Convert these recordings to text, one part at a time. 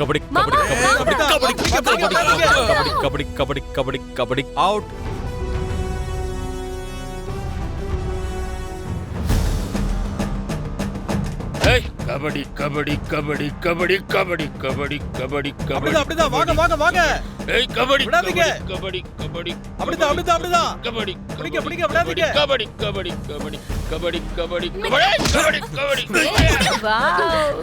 Kabaddi kabaddi kabaddi kabaddi kabaddi kabaddi kabaddi kabaddi out. ஏய் கபடி கபடி கபடி கபடி கபடி கபடி கபடி கபடி அப்படிதான் வாங்க வாங்க வாங்க. ஏய் கபடி விடாதீங்க. கபடி கபடி அப்படிதான் கபடி பிடிக்க பிடிக்க விடாதீங்க. Kabaddi kabaddi kabaddi kabaddi kabaddi kabaddi kabaddi kabaddi wow.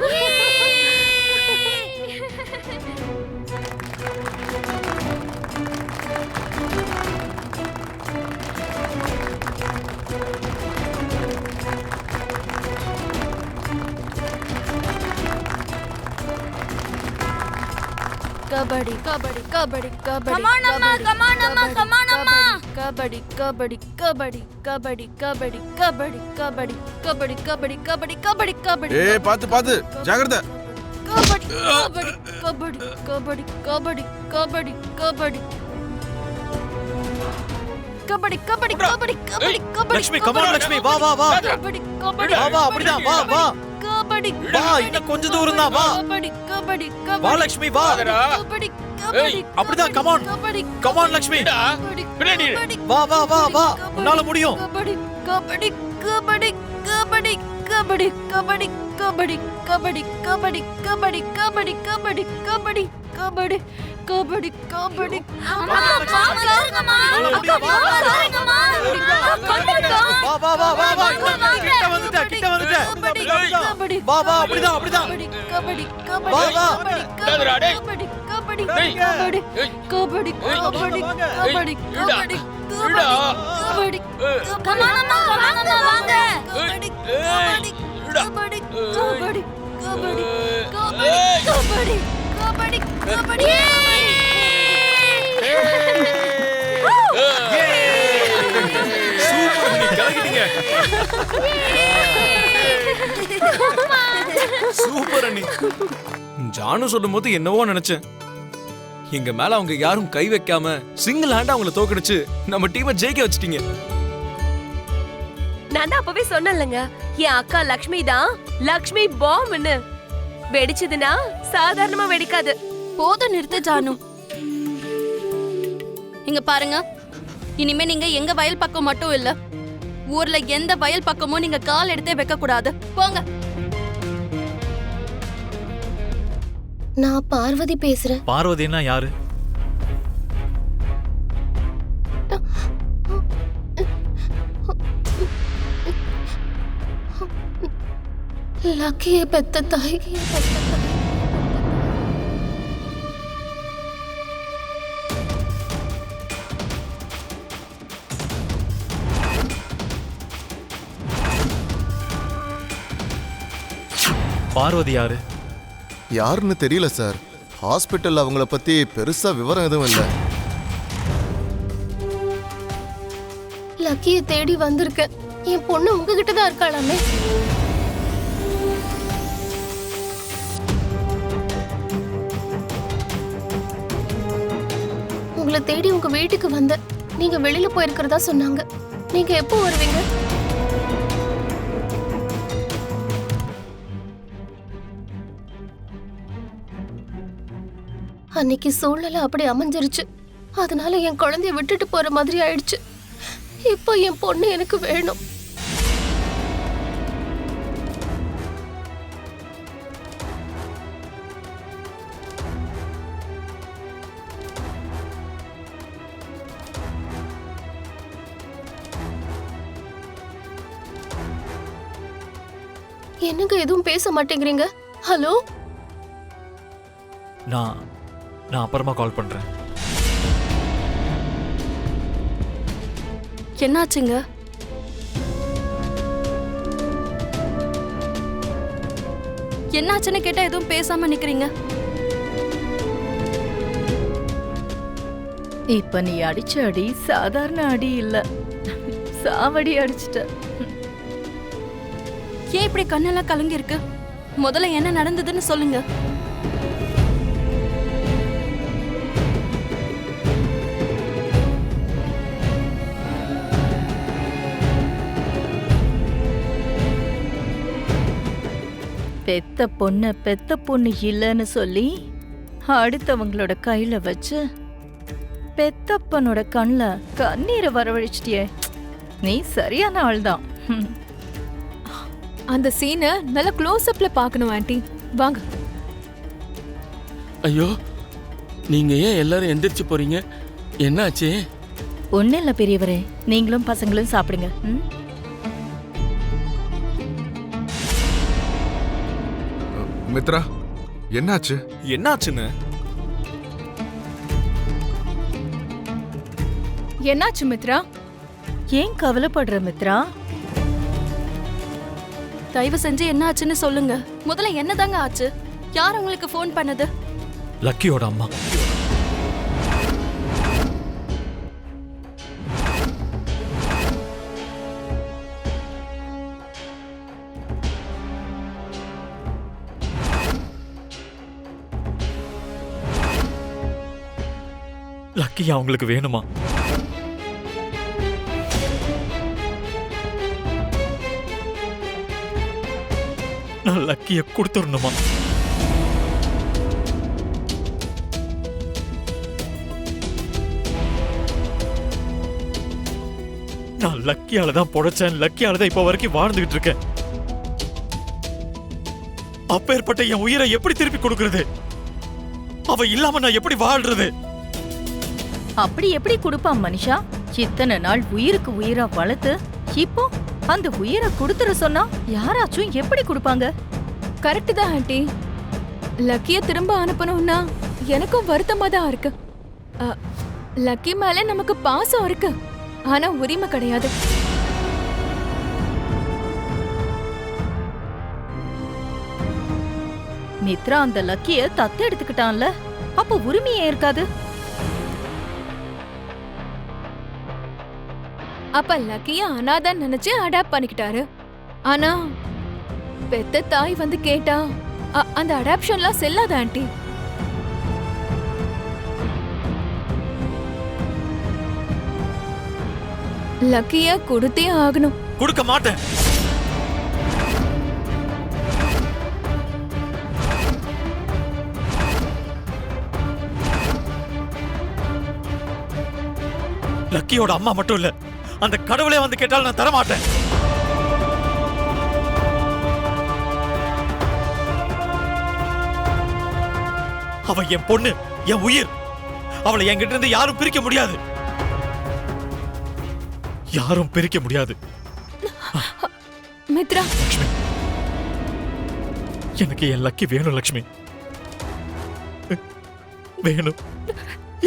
Kabaddi kabaddi kabaddi kabaddi Come on, Amma, come on, Amma, come on, Amma. Kabaddi kabaddi kabaddi kabaddi kabaddi kabaddi kabaddi kabaddi kabaddi kabaddi kabaddi kabaddi ஏய் பாத்து ஜாகிரதை. கபடி கபடி கபடி கபடி கபடி கபடி கபடி கபடி கபடி கபடி கபடி கபடி லட்சுமி come on லட்சுமி வா வா வா. கபடி கபடி வா வா அப்படிதான் வா வா. கபடி வா இன்னும் கொஞ்ச தூரம் தான் வா. கபடி கபடி வா கபடி லட்சுமி வா. கபடி கபடி அப்படிதான் come on. Kabaddi come on Lakshmi. பின்னாடி வா வா வா வா. உன்னால முடியும். கபடி கபடி கபடி கபடி கபடி கபடி கபடி கபடி கபடி கபடி கபடி கபடி கபடி கபடி கபடி கபடி அம்மா பாருங்கம்மா. அக்கா பாருங்கம்மா. வா வா வா வா வா. கிட்ட வந்துட்ட கிட்ட வந்துட்ட. கபடி வா வா அப்படிதான் அப்படிதான். கபடி கபடி வா வா. டேய் டேய். கபடி கபடி டேய். கபடி ஏய். Kabaddi kabaddi kabaddi kabaddi இடா. Kabaddi Come on, Amma, come on, Amma, வாங்க. கபடி ஏய். கபடி கபடி கபடி ஏய். கபடி கபடி கபடி சூப்பர், நீ கலக்கிட்டீங்க. சூப்பர் அண்ணி. ஜானு சொல்லும்போது என்னவோ நினைச்சேன். எங்க மேல அவங்க யாரும் கை வைக்காம சிங்கிள் ஹேண்டா அவங்கள தோக்கடிச்சு நம்ம டீமை ஜெயிக்க வச்சிட்டீங்க. நான் தான் அப்பவே சொன்னேன்லங்க, என் அக்கா லக்ஷ்மி தான் லக்ஷ்மி பாம்னு. வெடிச்சதுன்னா சாதாரணமா வெடிக்காது. போதும் நிறுத்து ஜானு. இங்க பாருங்க, இனிமே நீங்க எங்க வயல் பக்கம் மட்டும் இல்ல, ஊர்ல எந்த வயல் பக்கமும் நீங்க கால் எடுத்தே வைக்க கூடாது. போங்க. நான் பார்வதி பேசுறேன். பார்வதினா யாரு? லக்கிய பெத்த தாய். பார்வதி யாரு? யாருன்னு தெரியல சார். ஹாஸ்பிட்டல் அவங்கள பத்தி பெருசா விவரம் எதுவும் இல்லை. லக்கிய தேடி வந்திருக்கேன். என் பொண்ணு உங்ககிட்ட தான் இருக்காளாமே. உங்களை தேடி உங்க வீட்டுக்கு வந்த. நீங்க வெளியில போயிருக்கிறதா சொன்னாங்க. நீங்க எப்போ வருவீங்க? அன்னைக்கு சூழ்நிலை அப்படி அமைஞ்சிருச்சு. அதனால என் குழந்தைய விட்டுட்டு போற மாதிரி ஆயிடுச்சு. இப்போ என் பொண்ணு எனக்கு வேணும். என்னங்க எதுவும் பேச மாட்டேங்கிறீங்க? ஹலோ, நான் அப்புறமா கால் பண்றேன். என்னாச்சுங்க? என்னாச்சுன்னு கேட்டா எதுவும் பேசாம நிக்கிறீங்க. இப்ப நீ அடிச்ச அடி சாதாரண அடி இல்ல, சாவடி அடிச்சிட்ட. ஏன் இப்படி கண்ணெல்லாம் கலங்கி இருக்கு? முதல்ல என்ன நடந்ததுன்னு சொல்லுங்க. பெத்த பொண்ணு இல்லைன்னு சொல்லி அடுத்தவங்களோட கையில வச்சு பெத்தப்பனோட கண்ணுல கண்ணீரை வரவழைச்சிட்டியே. நீ சரியான ஆள்தான். அந்த சீனை நல்லா க்ளோஸ் அப்ல பார்க்கணும் ஆண்டி. வாங்க. ஐயோ, நீங்க ஏன் எல்லாரும் எந்திரிச்சு போறீங்க? என்னாச்சு? ஒன்னும் இல்ல பெரியவரே, நீங்களும் பசங்களும் சாப்பிடுங்க. ம்? மித்ரா, என்னாச்சு? என்னாச்சுன்னு? என்னாச்சு மித்ரா? ஏன் கவலைப்படுற மித்ரா? தயவு செஞ்சு என்ன ஆச்சுன்னு சொல்லுங்க. முதல்ல என்னதாங்க ஆச்சு? யார் உங்களுக்கு ஃபோன் பண்ணது? லக்கியோட அம்மா. லக்கி அவங்களுக்கு வேணுமா? நான் லக்கிய கொடுத்துடணுமா? நான் லக்கியால தான் பொழைச்சேன், லக்கியால தான் இப்ப வரைக்கும் வாழ்ந்துகிட்டு இருக்கேன். அப்பேற்பட்ட என் உயிரை எப்படி திருப்பி கொடுக்கிறது? அவ இல்லாம நான் எப்படி வாழ்றது? அப்படி எப்படி கொடுப்பான் மனுஷா? இத்தனை நாள் உயிருக்கு உயிரா வளர்த்து இப்போ அந்த உயிரை கொடுத்துற சொன்னா யாராச்சும் எப்படி கொடுப்பாங்க? கரெக்ட் தான் ஆண்டி. லக்கிய திரும்ப அனுப்பணும்னா எனக்கும் வருத்தமா தான் இருக்கு. லக்கி மேல நமக்கு பாசம் இருக்கு, ஆனா உரிமை கிடையாது. மித்ரா அந்த லக்கிய தத்து எடுத்துக்கிட்டான்ல, அப்ப உரிமையே இருக்காது. அப்ப லக்கிய அனாதான் நினைச்சு அடாப்ட் பண்ணிக்கிட்டாரு. ஆனா பெத்த தாய் வந்து கேட்டா அந்த அடாப்ஷன்லாம் செல்லாத ஆண்டி. லக்கிய கொடுத்தே ஆகணும். கொடுக்க மாட்டேன். லக்கியோட அம்மா மட்டும் இல்ல, அந்த கடவுளே வந்து கேட்டாலும் நான் தரமாட்டேன். அவ என் பொண்ணு, என் உயிர். அவளை என்கிட்ட இருந்து யாரும் பிரிக்க முடியாது. யாரும் பிரிக்க முடியாது. மித்ரா, லக்ஷ்மி, எனக்கு என் லக்கி வேணும். லக்ஷ்மி வேணும்,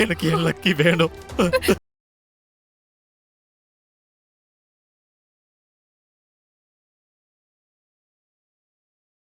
எனக்கு என் லக்கி வேணும்.